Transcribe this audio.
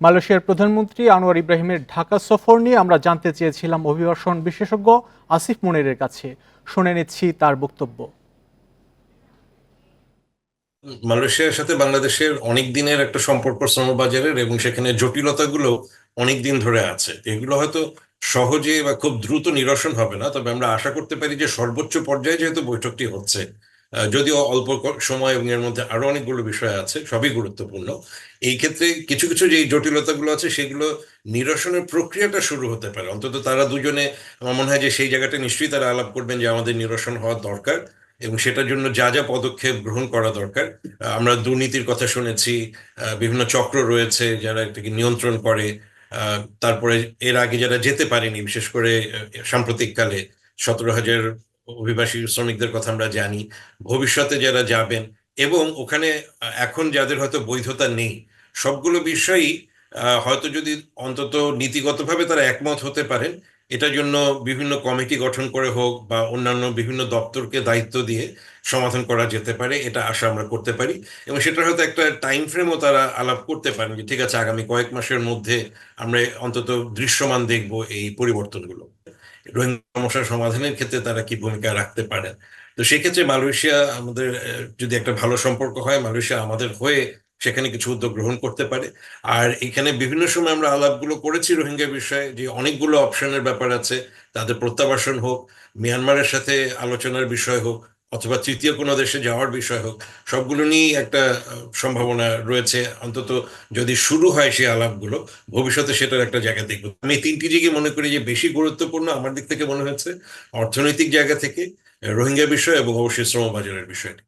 মালয়েশিয়ার প্রধানমন্ত্রী আনোয়ার ইব্রাহিমের ঢাকা সফর নিয়ে আমরা জানতে চেয়েছিলাম অভিবাসন বিশেষজ্ঞ আসিফ মনিরের কাছে। শুনে নিচ্ছি তার বক্তব্য। মালয়েশিয়ার সাথে বাংলাদেশের অনেক দিনের একটা সম্পর্ক শ্রমবাজারের, এবং সেখানে জটিলতাগুলো অনেক দিন ধরে আছে। এগুলো হয়তো সহজে বা খুব দ্রুত নিরসন হবে না, তবে আমরা আশা করতে পারি যে সর্বোচ্চ পর্যায়ে যেহেতু বৈঠকটি হচ্ছে, যদিও অল্প সময় এবং এর মধ্যে আরো অনেকগুলো বিষয় আছে, সবই গুরুত্বপূর্ণ। এই ক্ষেত্রে কিছু কিছু যে জটিলতাগুলো আছে সেগুলো নিরসনের প্রক্রিয়াটা শুরু হতে পারে। অন্তত তারা দুজনে, আমার মনে হয় যে সেই জায়গাটা নিশ্চয়ই তারা আলাপ করবেন যে আমাদের নিরসন হওয়া দরকার এবং সেটার জন্য যা যা পদক্ষেপ গ্রহণ করা দরকার। আমরা দুর্নীতির কথা শুনেছি, বিভিন্ন চক্র রয়েছে যারা এটাকে নিয়ন্ত্রণ করে। তারপরে এর আগে যারা যেতে পারেনি, বিশেষ করে সাম্প্রতিককালে 17,000 অভিবাসী শ্রমিকদের কথা আমরা জানি। ভবিষ্যতে যারা যাবেন এবং ওখানে এখন যাদের হয়তো বৈধতা নেই, সবগুলো বিষয়ই হয়তো যদি অন্তত নীতিগতভাবে তারা একমত হতে পারেন, এটার জন্য বিভিন্ন কমিটি গঠন করে হোক বা অন্যান্য বিভিন্ন দপ্তরকে দায়িত্ব দিয়ে সমাধান করা যেতে পারে, এটা আশা আমরা করতে পারি। এবং সেটা হয়তো একটা টাইম ফ্রেমও তারা আলাপ করতে পারেন যে ঠিক আছে, আগামী কয়েক মাসের মধ্যে আমরা অন্তত দৃশ্যমান দেখব এই পরিবর্তনগুলো। রোহিঙ্গা সমস্যার সমাধানের ক্ষেত্রে তারা কি ভূমিকা রাখতে পারেন। তো সেক্ষেত্রে মালয়েশিয়া আমাদের, যদি একটা ভালো সম্পর্ক হয়, মালয়েশিয়া আমাদের হয়ে সেখানে কিছু উদ্যোগ গ্রহণ করতে পারে। আর এখানে বিভিন্ন সময় আমরা আলাপগুলো করেছি রোহিঙ্গা বিষয়ে, যে অনেকগুলো অপশনের ব্যাপার আছে। তাদের প্রত্যাবাসন হোক, মিয়ানমারের সাথে আলোচনার বিষয় হোক, অথবা তৃতীয় কোনো দেশে যাওয়ার বিষয় হোক, সবগুলো নিয়েই একটা সম্ভাবনা রয়েছে। অন্তত যদি শুরু হয় সেই আলাপগুলো, ভবিষ্যতে সেটার একটা জায়গা দেখবো। আমি এই তিনটি দিকে মনে করি যে বেশি গুরুত্বপূর্ণ আমার দিক থেকে মনে হচ্ছে, অর্থনৈতিক জায়গা থেকে রোহিঙ্গা বিষয় এবং অবশ্যই শ্রমবাজারের বিষয়টি।